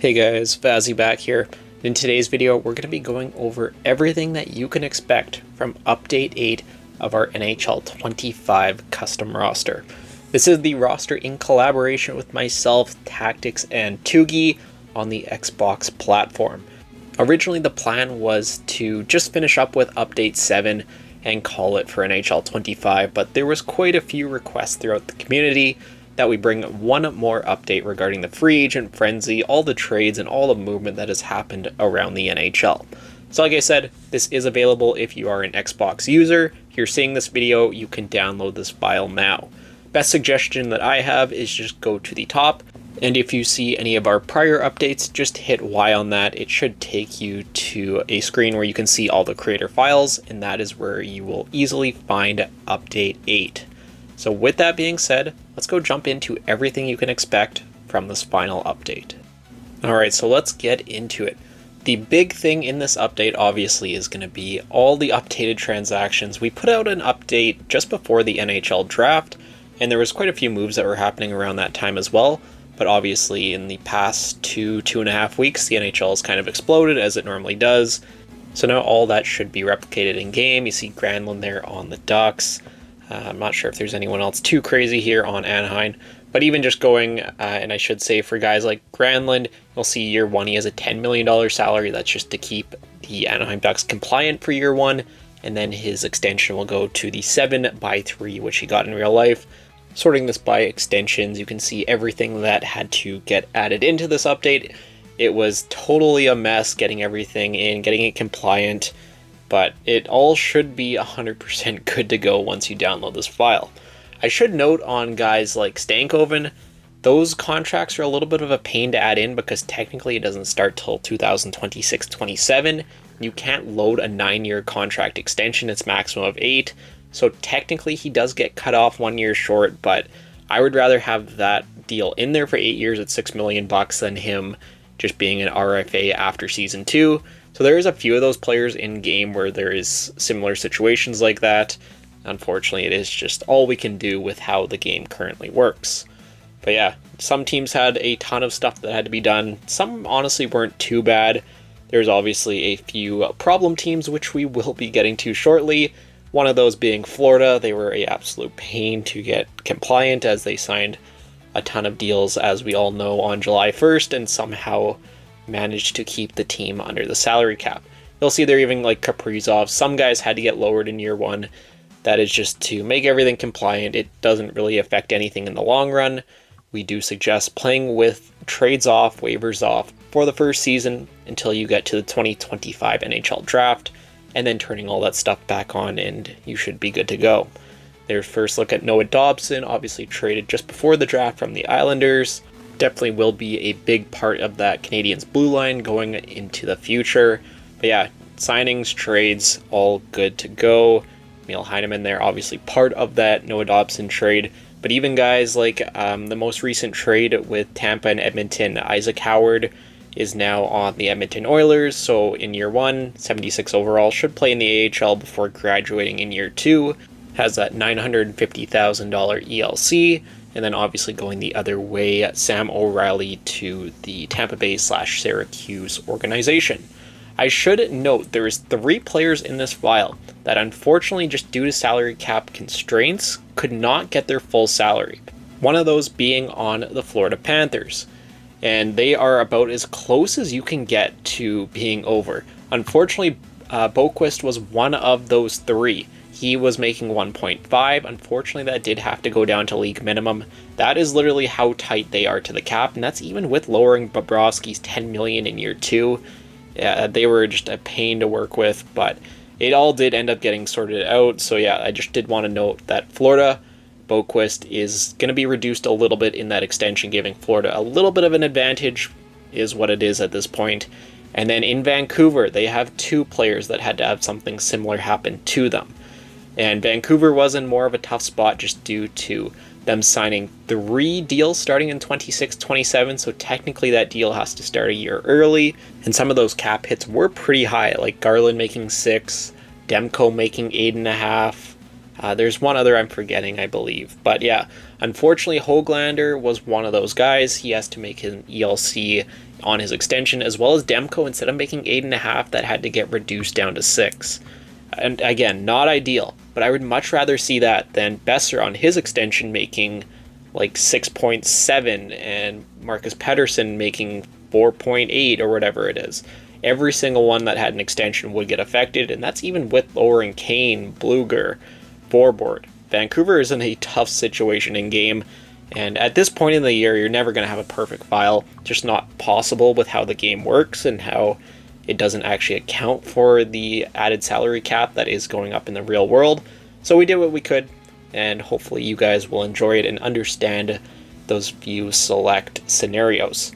Hey guys, Vazzy back here. In today's video, we're going to be going over everything that you can expect from Update 8 of our NHL 25 custom roster. This is the roster in collaboration with myself, Tactics, and Tugi on the Xbox platform. Originally, the plan was to just finish up with Update 7 and call it for NHL 25, but there was quite a few requests throughout the community that we bring one more update regarding the free agent frenzy, all the trades, and all the movement that has happened around the NHL. So like I said, this is available if you are an Xbox user. If you're seeing this video, you can download this file now. Best suggestion that I have is just go to the top, and if you see any of our prior updates, just hit Y on that. It should take you to a screen where you can see all the creator files, and that is where you will easily find Update 8. So with that being said, let's go jump into everything you can expect from this final update. Alright, so let's get into it. The big thing in this update obviously is going to be all the updated transactions. We put out an update just before the NHL draft, and there was quite a few moves that were happening around that time as well. But obviously in the past two and a half weeks, the NHL has kind of exploded as it normally does. So now all that should be replicated in game. You see Granlund there on the Ducks. I'm not sure if there's anyone else too crazy here on Anaheim, but even just going, and I should say for guys like Granlund, you'll see year one, he has a $10 million salary. That's just to keep the Anaheim Ducks compliant for year one, and then his extension will go to the 7x3, which he got in real life. Sorting this by extensions, you can see everything that had to get added into this update. It was totally a mess getting everything in, getting it compliant, but it all should be 100% good to go once you download this file. I should note on guys like Stankoven, those contracts are a little bit of a pain to add in because technically it doesn't start till 2026-27. You can't load a 9-year contract extension, it's maximum of 8. So technically he does get cut off 1 year short, but I would rather have that deal in there for 8 years at $6 million than him just being an RFA after season 2. So there is a few of those players in game where there is similar situations like that. Unfortunately, it is just all we can do with how the game currently works. But yeah, some teams had a ton of stuff that had to be done. Some honestly weren't too bad. There's obviously a few problem teams, which we will be getting to shortly. One of those being Florida. They were an absolute pain to get compliant as they signed a ton of deals, as we all know, on July 1st and somehow managed to keep the team under the salary cap. You'll see they're even like Kaprizov. Some guys had to get lowered in year one. That is just to make everything compliant. It doesn't really affect anything in the long run. We do suggest playing with trades off, waivers off for the first season until you get to the 2025 NHL draft, and then turning all that stuff back on, and you should be good to go. Their first look at Noah Dobson, obviously traded just before the draft from the Islanders. Definitely will be a big part of that Canadiens blue line going into the future. But yeah, signings, trades, all good to go. Emil Heineman there, obviously part of that Noah Dobson trade. But even guys like the most recent trade with Tampa and Edmonton, Isaac Howard is now on the Edmonton Oilers. So in year one, 76 overall, should play in the AHL before graduating in year two. Has that $950,000 ELC. And then obviously going the other way, Sam O'Reilly to the Tampa Bay/Syracuse organization. I should note there is 3 players in this file that unfortunately, just due to salary cap constraints, could not get their full salary. One of those being on the Florida Panthers. And they are about as close as you can get to being over. Unfortunately, Boquist was one of those 3. He was making 1.5. Unfortunately, that did have to go down to league minimum. That is literally how tight they are to the cap, and that's even with lowering Bobrovsky's $10 million in year 2. Yeah, they were just a pain to work with, but it all did end up getting sorted out. So yeah, I just did want to note that Florida, Boquist is going to be reduced a little bit in that extension, giving Florida a little bit of an advantage, is what it is at this point. And then in Vancouver, they have 2 players that had to have something similar happen to them. And Vancouver was in more of a tough spot just due to them signing 3 deals starting in 26-27, so technically that deal has to start a year early, and some of those cap hits were pretty high, like Garland making 6, Demko making 8.5. There's one other I'm forgetting, I believe. But yeah, unfortunately, Höglander was one of those guys. He has to make an ELC on his extension, as well as Demko, instead of making 8.5, that had to get reduced down to 6. And again, not ideal, but I would much rather see that than Besser on his extension making like 6.7 and Marcus Pettersson making 4.8 or whatever it is. Every single one that had an extension would get affected, and that's even with lowering Kane, Bluger, Forward. Vancouver is in a tough situation in game, and at this point in the year, you're never going to have a perfect file. Just not possible with how the game works and how it doesn't actually account for the added salary cap that is going up in the real world. So we did what we could, and hopefully you guys will enjoy it and understand those few select scenarios.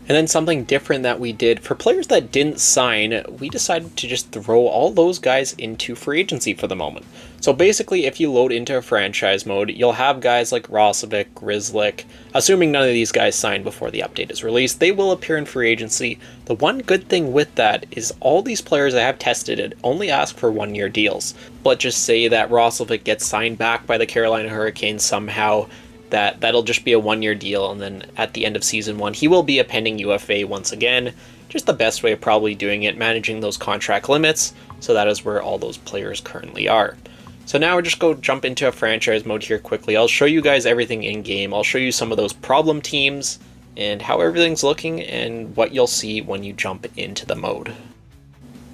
And then something different that we did for players that didn't sign, we decided to just throw all those guys into free agency for the moment. So basically, if you load into a franchise mode, you'll have guys like Rosovic, Grzelcyk, assuming none of these guys signed before the update is released, they will appear in free agency. The one good thing with that is all these players that have tested it only ask for 1-year deals. But just say that Rosovic gets signed back by the Carolina Hurricanes somehow, that'll just be a 1-year deal, and then at the end of season 1 he will be a pending UFA once again. Just the best way of probably doing it, managing those contract limits, so that is where all those players currently are. So now we'll just go jump into a franchise mode here quickly. I'll show you guys everything in game. I'll show you some of those problem teams and how everything's looking and what you'll see when you jump into the mode.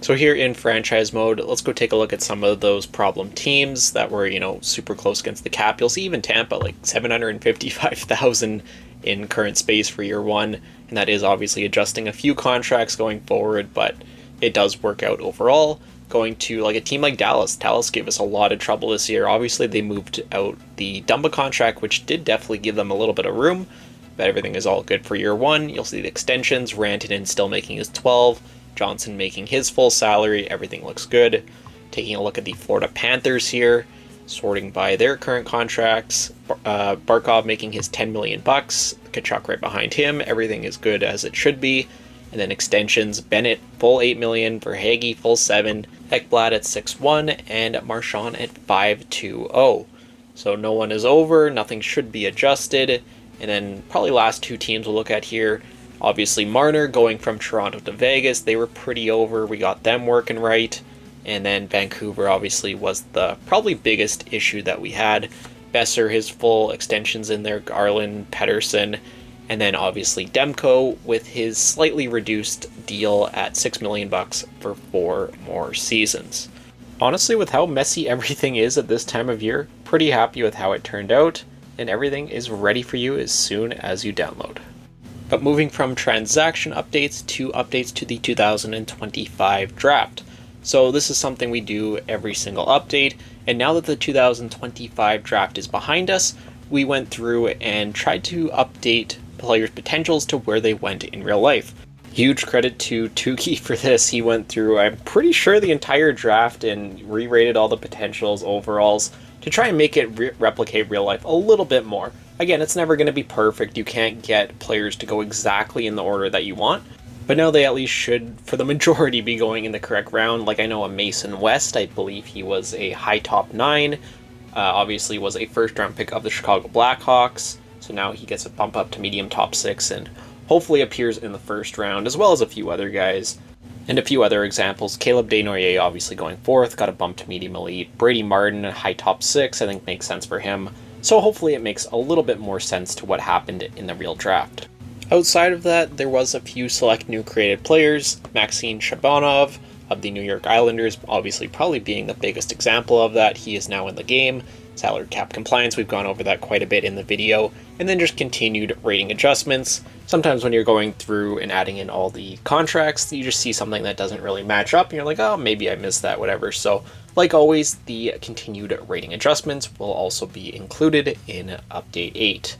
So here in franchise mode, let's go take a look at some of those problem teams that were, super close against the cap. You'll see even Tampa, like 755,000 in current space for year 1, and that is obviously adjusting a few contracts going forward, but it does work out overall. Going to like a team like Dallas. Dallas gave us a lot of trouble this year. Obviously, they moved out the Dumba contract, which did definitely give them a little bit of room, but everything is all good for year 1. You'll see the extensions, Rantanen still making his 12, Johnson making his full salary, everything looks good. Taking a look at the Florida Panthers here, sorting by their current contracts, Barkov making his $10 million, Tkachuk right behind him, everything is good as it should be. And then extensions, Bennett full $8 million, Verhaeghe full $7 million, Ekblad at 6-1, and Marchand at 5-2-0. So no one is over, nothing should be adjusted. And then probably last 2 teams we'll look at here. Obviously Marner going from Toronto to Vegas, they were pretty over, we got them working right. And then Vancouver obviously was the probably biggest issue that we had. Besser, his full extensions in there, Garland, Pettersson, and then obviously Demko with his slightly reduced deal at $6 million for 4 more seasons. Honestly, with how messy everything is at this time of year, pretty happy with how it turned out, and everything is ready for you as soon as you download. But moving from transaction updates to the 2025 draft. So this is something we do every single update, and now that the 2025 draft is behind us, we went through and tried to update players' potentials to where they went in real life. Huge credit to Tukey for this. He went through, I'm pretty sure, the entire draft and re-rated all the potentials, overalls, to try and make it replicate real life a little bit more. Again, it's never going to be perfect. You can't get players to go exactly in the order that you want, but now they at least should, for the majority, be going in the correct round. Like I know a Mason West, I believe he was a high top 9, obviously was a first round pick of the Chicago Blackhawks, so now he gets a bump up to medium top 6 and hopefully appears in the first round, as well as a few other guys. And a few other examples, Caleb Desnoyers obviously going 4th, got a bump to medium elite. Brady Martin, high top 6, I think makes sense for him. So hopefully it makes a little bit more sense to what happened in the real draft. Outside of that, there was a few select new created players. Maxim Shabanov of the New York Islanders, obviously probably being the biggest example of that. He is now in the game. Salary cap compliance, we've gone over that quite a bit in the video. And then just continued rating adjustments. Sometimes when you're going through and adding in all the contracts, you just see something that doesn't really match up, and you're like, oh, maybe I missed that, whatever. So, like always, the continued rating adjustments will also be included in Update 8.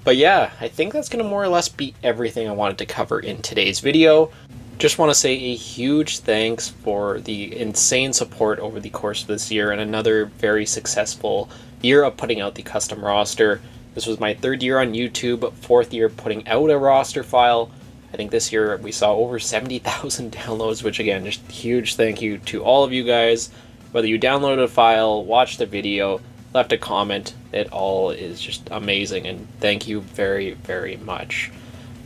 But yeah, I think that's going to more or less be everything I wanted to cover in today's video. Just want to say a huge thanks for the insane support over the course of this year and another very successful year of putting out the custom roster. This was my 3rd year on YouTube, 4th year putting out a roster file. I think this year we saw over 70,000 downloads, which again, just huge thank you to all of you guys. Whether you downloaded a file, watched the video, left a comment, it all is just amazing, and thank you very, very much.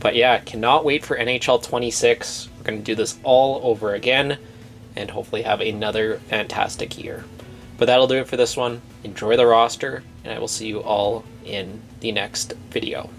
But yeah, cannot wait for NHL 26. We're going to do this all over again and hopefully have another fantastic year. But that'll do it for this one. Enjoy the roster, and I will see you all in the next video.